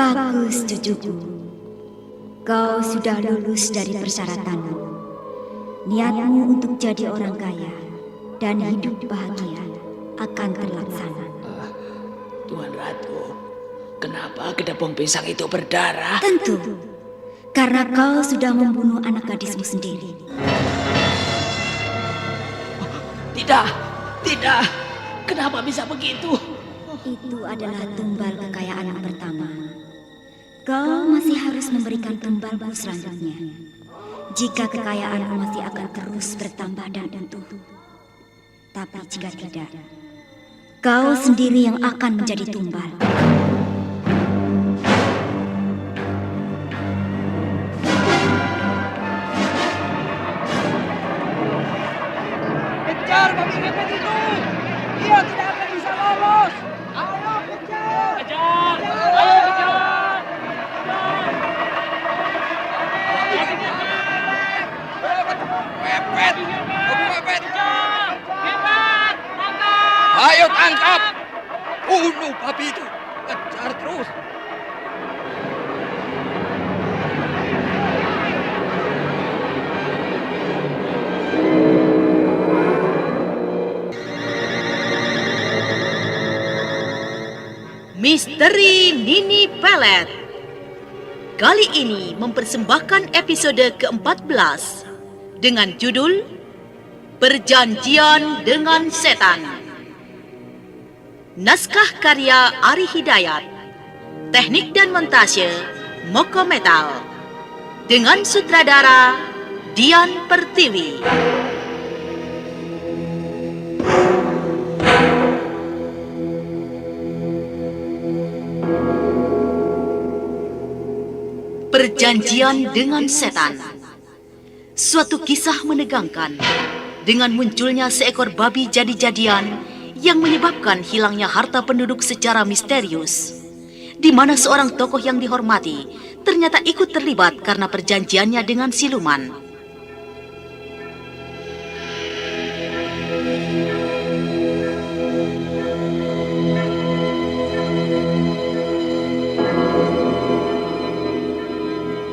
Bagus, cucuku. Kau sudah lulus dari persyaratanmu. Niatmu untuk jadi orang kaya dan hidup bahagia akan terlaksana. Tuan Ratu, kenapa kedapong pisang itu berdarah? Tentu, karena kau sudah membunuh anak gadismu sendiri. Tidak, tidak. Kenapa bisa begitu? Itu adalah tumbal kekayaan yang pertama. Kau masih harus memberikan tumbalmu selanjutnya. Jika kekayaanmu masih akan terus bertambah dan utuh. Tapi jika tidak, kau sendiri yang akan menjadi tumbal. Kejar babi ngepet itu! Dia tidak akan bisa lolos! Ayo kejar! Kejar! Ayo kejar! Mepet! Babi mepet! Hebat! Tangkap! Ayo tangkap! Bunuh babi itu! Kejar terus! Misteri Nini Pelet. Kali ini mempersembahkan episode ke-14 dengan judul Perjanjian dengan Setan. Naskah karya Ari Hidayat. Teknik dan montase Moko Metal. Dengan sutradara Dian Pertiwi. Perjanjian dengan Setan. Suatu kisah menegangkan dengan munculnya seekor babi jadi-jadian yang menyebabkan hilangnya harta penduduk secara misterius, di mana seorang tokoh yang dihormati ternyata ikut terlibat karena perjanjiannya dengan siluman.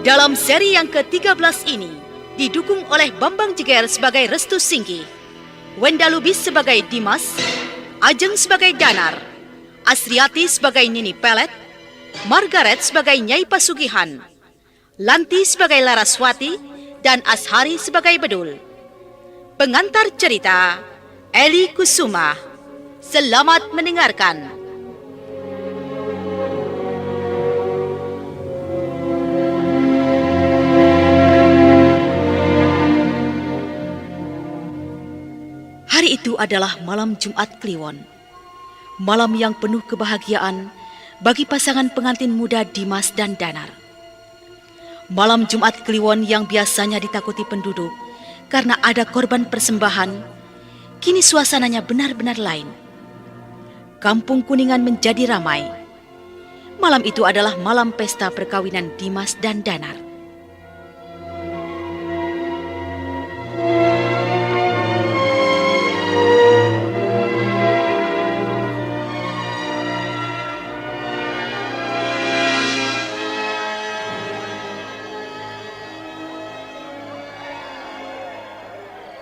Dalam seri yang ke-13 ini, didukung oleh Bambang Jeger sebagai Restu Singgi, Wenda Lubis sebagai Dimas, Ajeng sebagai Danar, Asriati sebagai Nini Pelet, Margaret sebagai Nyai Pasugihan, Lanti sebagai Laraswati, dan Ashari sebagai Bedul. Pengantar cerita, Eli Kusuma. Selamat mendengarkan. Hari itu adalah malam Jumat Kliwon. Malam yang penuh kebahagiaan bagi pasangan pengantin muda Dimas dan Danar. Malam Jumat Kliwon yang biasanya ditakuti penduduk karena ada korban persembahan, kini suasananya benar-benar lain. Kampung Kuningan menjadi ramai. Malam itu adalah malam pesta perkawinan Dimas dan Danar.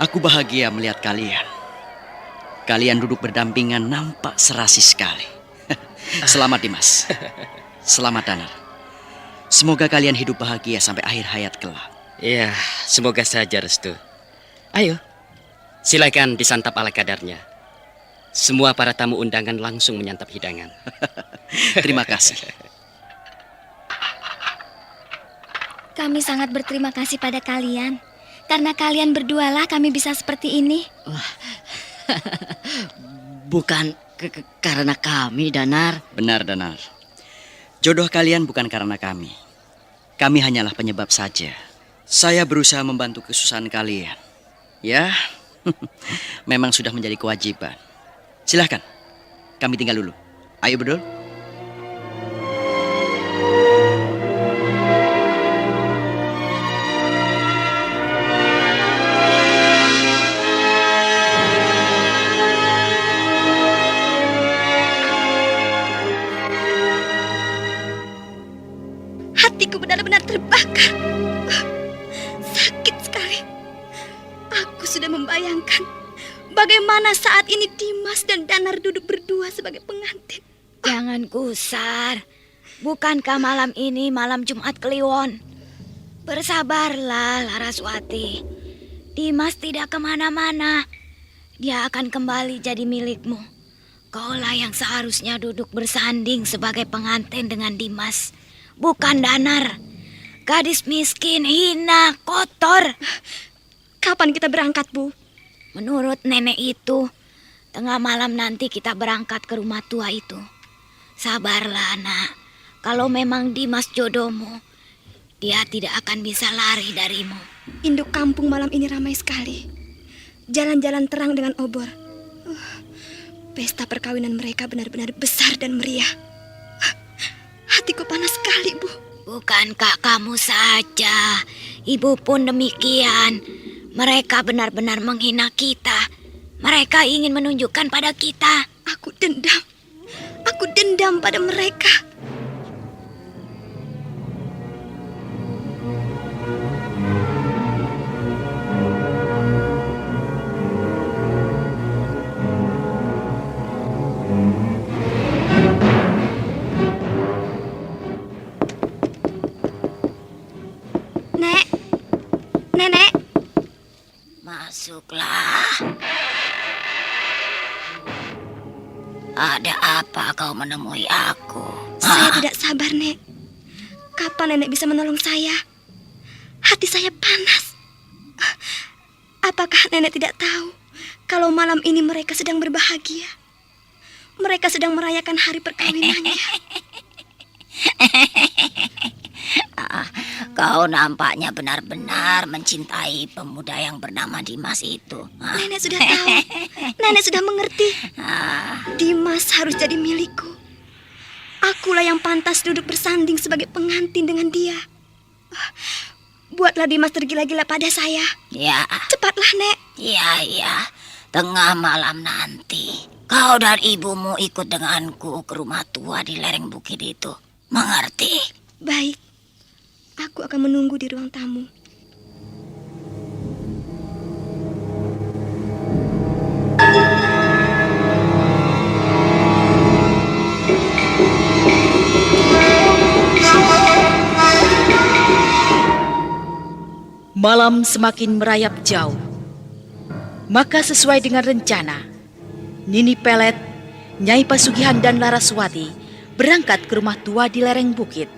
Aku bahagia melihat kalian. Kalian duduk berdampingan nampak serasi sekali. Selamat Dimas. Selamat Danar. Semoga kalian hidup bahagia sampai akhir hayat kelak. Ya, semoga saja Restu. Ayo, silakan disantap ala kadarnya. Semua para tamu undangan langsung menyantap hidangan. Terima kasih. Kami sangat berterima kasih pada kalian. Karena kalian berdualah kami bisa seperti ini. Bukan karena kami, Danar. Benar, Danar. Jodoh kalian bukan karena kami. Kami hanyalah penyebab saja. Saya berusaha membantu kesusahan kalian. Ya, memang sudah menjadi kewajiban. Silahkan, kami tinggal dulu. Ayo Bedul. membayangkan bagaimana saat ini Dimas dan Danar duduk berdua sebagai pengantin. Jangan gusar. Bukankah malam ini malam Jumat Kliwon? Bersabarlah, Laraswati. Dimas tidak kemana-mana. Dia akan kembali jadi milikmu. Kaulah yang seharusnya duduk bersanding sebagai pengantin dengan Dimas, bukan Danar. Gadis miskin, hina, kotor. Kapan kita berangkat, Bu? Menurut nenek itu, tengah malam nanti kita berangkat ke rumah tua itu. Sabarlah, nak. Kalau memang Dimas jodohmu, dia tidak akan bisa lari darimu. Induk kampung malam ini ramai sekali. Jalan-jalan terang dengan obor. Pesta perkawinan mereka benar-benar besar dan meriah. Hatiku panas sekali, Bu. Bukankah kamu saja? Ibu pun demikian. Mereka benar-benar menghina kita. Mereka ingin menunjukkan pada kita. Aku dendam. Aku dendam pada mereka. Nenek. Masuklah. Ada apa kau menemui aku? Saya tidak sabar, Nek. Kapan nenek bisa menolong saya? Hati saya panas. Apakah nenek tidak tahu kalau malam ini mereka sedang berbahagia? Mereka sedang merayakan hari perkawinannya. Kau nampaknya benar-benar mencintai pemuda yang bernama Dimas itu. Nenek sudah tahu. Nenek sudah mengerti. Dimas harus jadi milikku. Akulah yang pantas duduk bersanding sebagai pengantin dengan dia. Buatlah Dimas tergila-gila pada saya. Ya. Cepatlah, Nek. Ya. Tengah malam nanti, kau dan ibumu ikut denganku ke rumah tua di lereng bukit itu. Mengerti? Baik. Aku akan menunggu di ruang tamu. Malam semakin merayap jauh. Maka sesuai dengan rencana, Nini Pelet, Nyai Pasugihan dan Laraswati berangkat ke rumah tua di lereng bukit.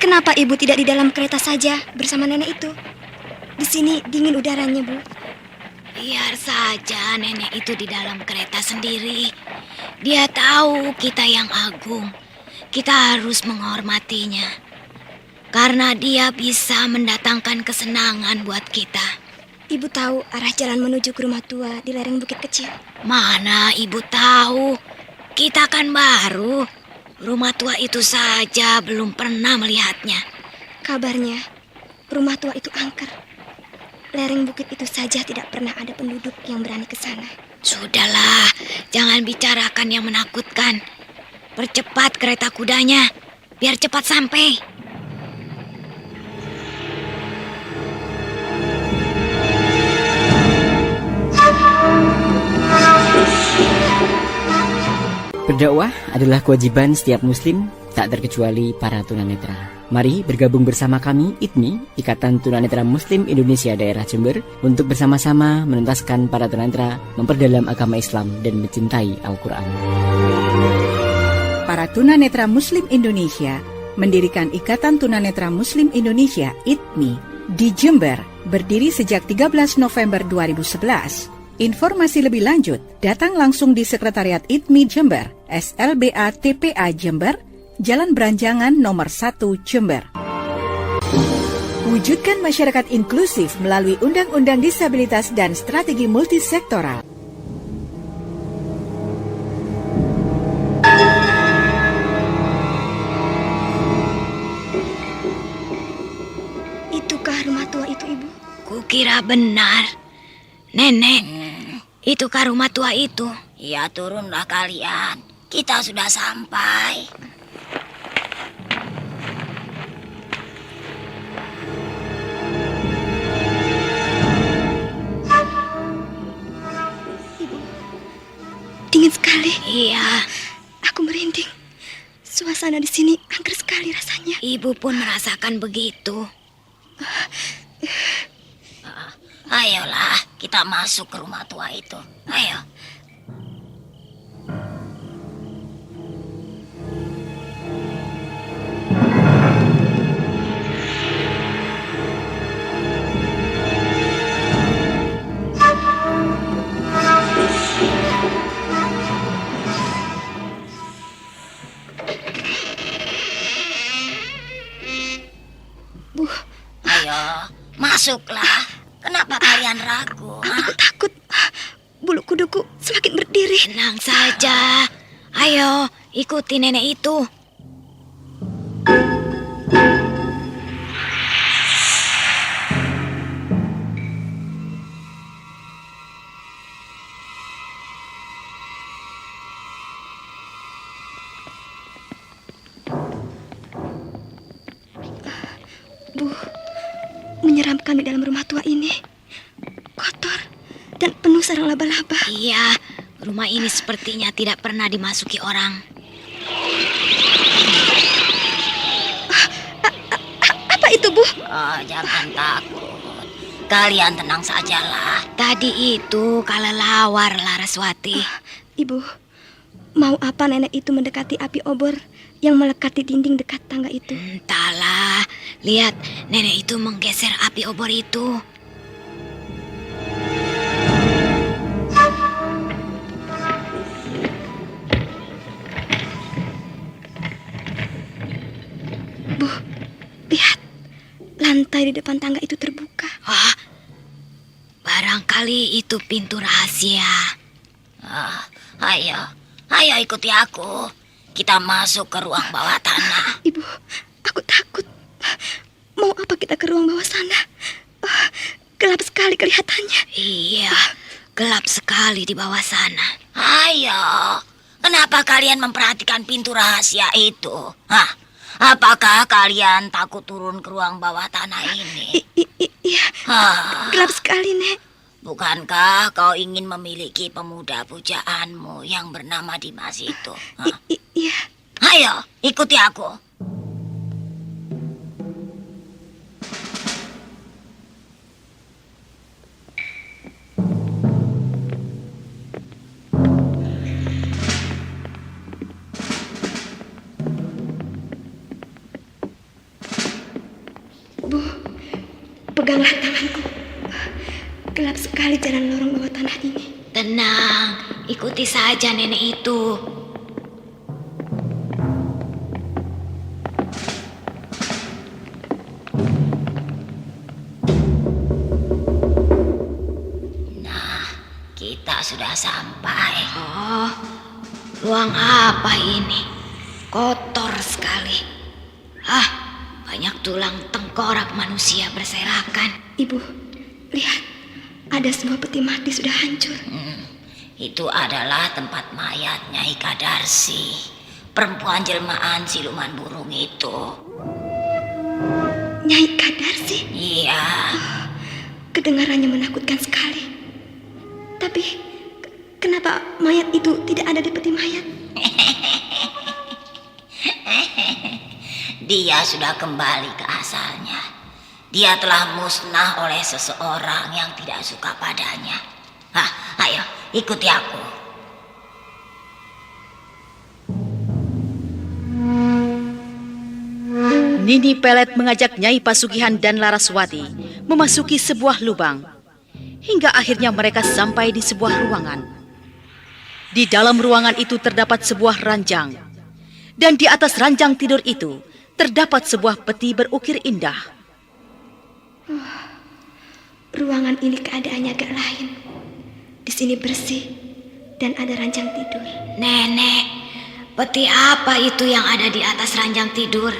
Kenapa ibu tidak di dalam kereta saja bersama nenek itu? Di sini dingin udaranya, Bu. Biar saja nenek itu di dalam kereta sendiri. Dia tahu kita yang agung. Kita harus menghormatinya. Karena dia bisa mendatangkan kesenangan buat kita. Ibu tahu arah jalan menuju ke rumah tua di lereng bukit kecil? Mana ibu tahu? Kita kan baru. Rumah tua itu saja belum pernah melihatnya. Kabarnya, rumah tua itu angker. Lereng bukit itu saja tidak pernah ada penduduk yang berani ke sana. Sudahlah, jangan bicarakan yang menakutkan. Percepat kereta kudanya, biar cepat sampai. Berdakwah adalah kewajiban setiap muslim, tak terkecuali para tunanetra. Mari bergabung bersama kami, ITMI, Ikatan Tunanetra Muslim Indonesia Daerah Jember, untuk bersama-sama menuntaskan para tunanetra memperdalam agama Islam dan mencintai Al-Quran. Para tunanetra Muslim Indonesia mendirikan Ikatan Tunanetra Muslim Indonesia (ITMI) di Jember, berdiri sejak 13 November 2011. Informasi lebih lanjut, datang langsung di Sekretariat ITMI Jember, SLBA TPA Jember, Jalan Beranjangan nomor 1 Jember. Wujudkan masyarakat inklusif melalui Undang-Undang Disabilitas dan Strategi Multisektoral. Apa benar? Nenek, itukah rumah tua itu? Ya turunlah kalian. Kita sudah sampai. Dingin sekali. Iya, Aku merinding. Suasana di sini angker sekali rasanya. ibu pun merasakan begitu. Ayolah, kita masuk ke rumah tua itu. Ayo. Bu, Ayo, masuklah. Kenapa kalian ragu? aku takut. Bulu kuduku semakin berdiri. Tenang saja. Ayo, ikuti nenek itu. Bu, menyeramkan di dalam rumah tua ini. Kotor dan penuh sarang laba-laba. Iya, rumah ini sepertinya tidak pernah dimasuki orang. Apa itu, Bu? Oh, jangan takut. Kalian tenang sajalah. Tadi itu kelelawar, Laraswati. Ibu, mau apa nenek itu mendekati api obor yang melekat di dinding dekat tangga itu? Entahlah, lihat nenek itu menggeser api obor itu. Bu, lihat. Lantai di depan tangga itu terbuka. Wah, barangkali itu pintu rahasia. Ayo ikuti aku. Kita masuk ke ruang bawah tanah. Ibu, aku takut. Mau apa kita ke ruang bawah sana? Gelap sekali kelihatannya. Iya, gelap sekali di bawah sana. Ayo, kenapa kalian memperhatikan pintu rahasia itu? Apakah kalian takut turun ke ruang bawah tanah ini? Iya, gelap sekali, Nek. Bukankah kau ingin memiliki pemuda pujaanmu yang bernama Dimas itu? Iya. Ayo, ikuti aku. Bu, peganglah tanganku. Gelap sekali jalan lorong bawah tanah ini. Tenang, ikuti saja nenek itu. Nah, kita sudah sampai. Oh, ruang apa ini? Kotor sekali. Banyak tulang tengkorak manusia berserakan. Ibu, lihat. Ada sebuah peti mati sudah hancur. Itu adalah tempat mayat Nyai Kadarsi, perempuan jelmaan siluman burung itu. Nyai Kadarsi? Iya. Kedengarannya menakutkan sekali. Tapi kenapa mayat itu tidak ada di peti mayat? Dia sudah kembali ke asalnya. Dia telah musnah oleh seseorang yang tidak suka padanya. Ayo, ikuti aku. Nini Pelet mengajak Nyai Pasugihan dan Laraswati memasuki sebuah lubang. Hingga akhirnya mereka sampai di sebuah ruangan. Di dalam ruangan itu terdapat sebuah ranjang. Dan di atas ranjang tidur itu terdapat sebuah peti berukir indah. Ruangan ini keadaannya agak lain. Di sini bersih dan ada ranjang tidur. Nenek, peti apa itu yang ada di atas ranjang tidur?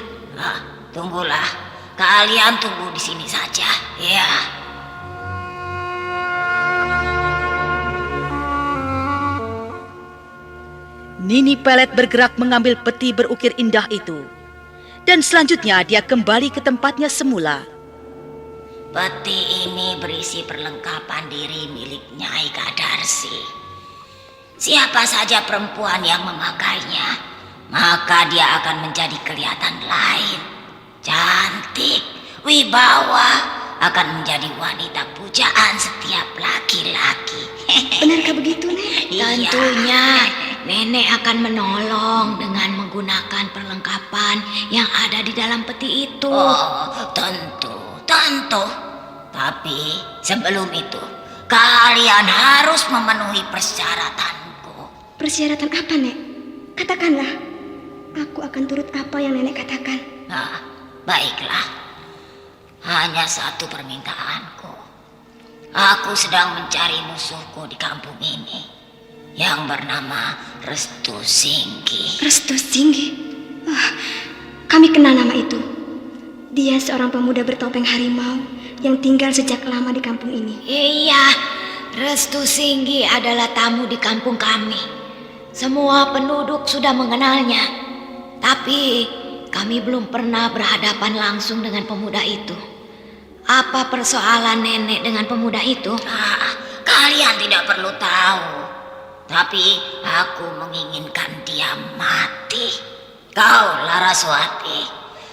Tunggulah. Kalian tunggu di sini saja. Ya. Nini Pelet bergerak mengambil peti berukir indah itu. Dan selanjutnya dia kembali ke tempatnya semula. Peti ini berisi perlengkapan diri milik Nyai Kadarsi. Siapa saja perempuan yang memakainya, maka dia akan menjadi kelihatan lain, cantik, wibawa, akan menjadi wanita pujaan setiap laki-laki. Benarkah begitu, Nek? Tentunya nenek akan menolong dengan menggunakan perlengkapan yang ada di dalam peti itu. Oh, tentu. Tapi sebelum itu, kalian harus memenuhi persyaratanku. Persyaratan apa, Nek? Katakanlah. Aku akan turut apa yang nenek katakan. Nah, baiklah. Hanya satu permintaanku. Aku sedang mencari musuhku di kampung ini yang bernama Restu Singgi. Restu Singgi? Kami kenal nama itu. Dia seorang pemuda bertopeng harimau yang tinggal sejak lama di kampung ini. Iya, Restu Singgi adalah tamu di kampung kami. Semua penduduk sudah mengenalnya. Tapi kami belum pernah berhadapan langsung dengan pemuda itu. Apa persoalan nenek dengan pemuda itu? Kalian tidak perlu tahu. Tapi aku menginginkan dia mati. Kau, Laraswati,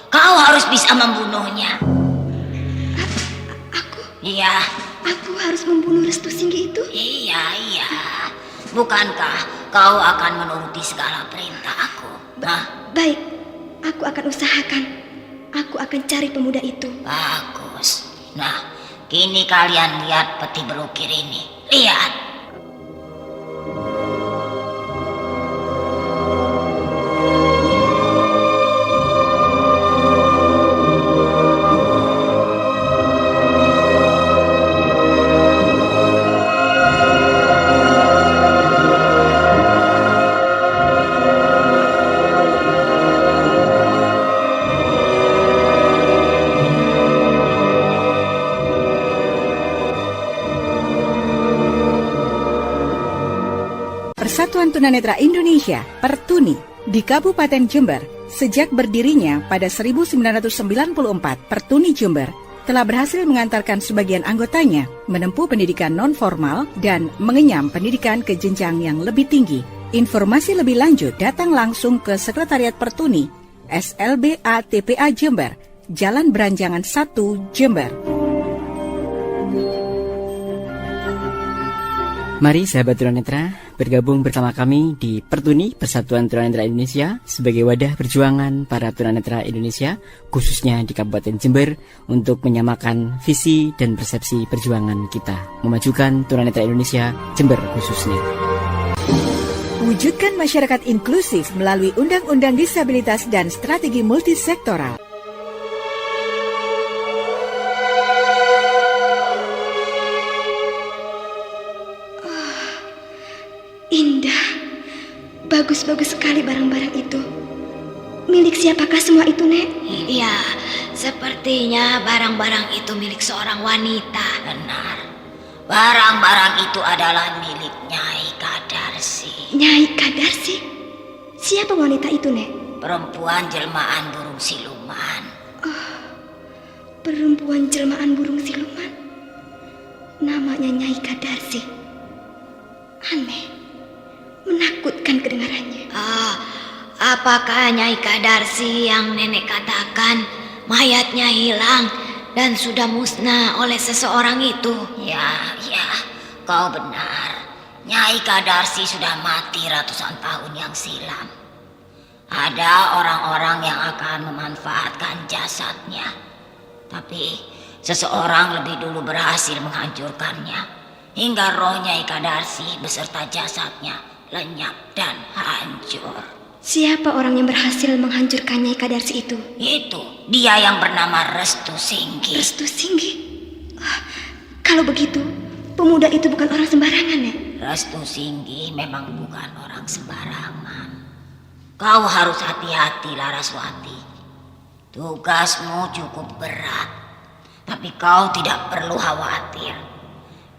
kau harus bisa membunuhnya. Aku? Iya. Aku harus membunuh Restu Singgi itu? Iya. Bukankah kau akan menuruti segala perintah aku? Baik, aku akan usahakan. Aku akan cari pemuda itu. Bagus. Nah, kini kalian lihat peti berukir ini. Lihat. Persatuan Tunanetra Indonesia, Pertuni, di Kabupaten Jember, sejak berdirinya pada 1994, Pertuni Jember telah berhasil mengantarkan sebagian anggotanya menempuh pendidikan non-formal dan mengenyam pendidikan ke jenjang yang lebih tinggi. Informasi lebih lanjut datang langsung ke Sekretariat Pertuni, SLBA TPA Jember, Jalan Beranjangan 1, Jember. Mari sahabat tunanetra bergabung bersama kami di Pertuni Persatuan Tunanetra Indonesia sebagai wadah perjuangan para tunanetra Indonesia khususnya di Kabupaten Jember untuk menyamakan visi dan persepsi perjuangan kita memajukan tunanetra Indonesia Jember khususnya. Wujudkan masyarakat inklusif melalui Undang-Undang Disabilitas dan Strategi Multisektoral. Indah. Bagus-bagus sekali barang-barang itu. Milik siapakah semua itu, Nek? Iya, sepertinya barang-barang itu milik seorang wanita. Benar. Barang-barang itu adalah milik Nyai Kadarsi. Nyai Kadarsi? Siapa wanita itu, Nek? Perempuan jelmaan burung siluman. Perempuan jelmaan burung siluman. Namanya Nyai Kadarsi. Aneh. Menakutkan kedengarannya. Apakah Nyai Kadarsi yang nenek katakan mayatnya hilang dan sudah musnah oleh seseorang itu? Ya, kau benar. Nyai Kadarsi sudah mati ratusan tahun yang silam. Ada orang-orang yang akan memanfaatkan jasadnya. Tapi seseorang lebih dulu berhasil menghancurkannya. Hingga roh Nyai Kadarsi beserta jasadnya lenyap dan hancur. Siapa orang yang berhasil menghancurkan Nyai Kadarsi itu? Itu, dia yang bernama Restu Singgi. Restu Singgi? Kalau begitu, pemuda itu bukan orang sembarangan, ya? Restu Singgi memang bukan orang sembarangan. Kau harus hati-hati, Laraswati. Tugasmu cukup berat, tapi kau tidak perlu khawatir.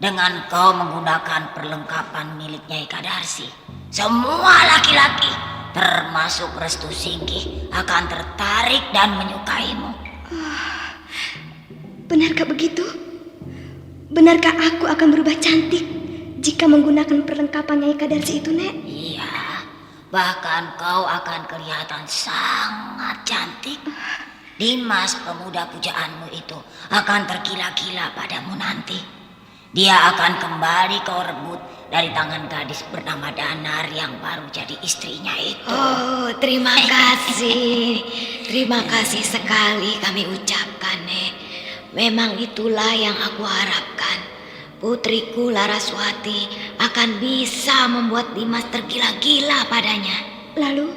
Dengan kau menggunakan perlengkapan milik Nyai Kadarsi, Semua laki-laki, termasuk Restu Singkih, akan tertarik dan menyukaimu. Benarkah begitu? Benarkah aku akan berubah cantik jika menggunakan perlengkapan Nyai Kadarsi itu, Nek? Iya, bahkan kau akan kelihatan sangat cantik. Dimas, pemuda pujaanmu itu, akan tergila-gila padamu nanti. Dia akan kembali kau rebut dari tangan gadis bernama Danar yang baru jadi istrinya itu. Oh, terima kasih. Terima kasih sekali kami ucapkan, Nek. Memang itulah yang aku harapkan. Putriku Laraswati akan bisa membuat Dimas tergila-gila padanya. Lalu,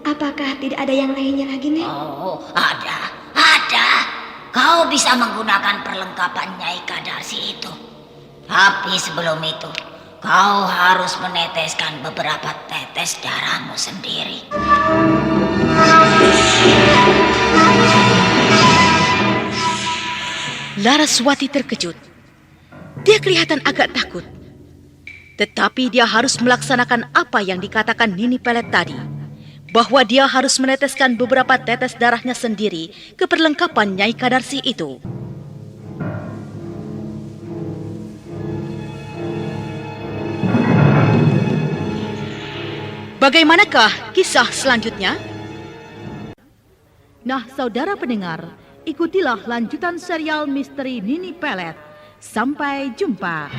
apakah tidak ada yang lainnya lagi, Nek? Oh, ada. Kau bisa menggunakan perlengkapan Nyai Kadarsi itu. Tapi sebelum itu, kau harus meneteskan beberapa tetes darahmu sendiri. Laraswati terkejut. Dia kelihatan agak takut. Tetapi dia harus melaksanakan apa yang dikatakan Nini Pelet tadi. Bahwa dia harus meneteskan beberapa tetes darahnya sendiri ke perlengkapan Nyai Kadarsi itu. Bagaimanakah kisah selanjutnya? Nah, saudara pendengar, ikutilah lanjutan serial misteri Nini Pelet. Sampai jumpa.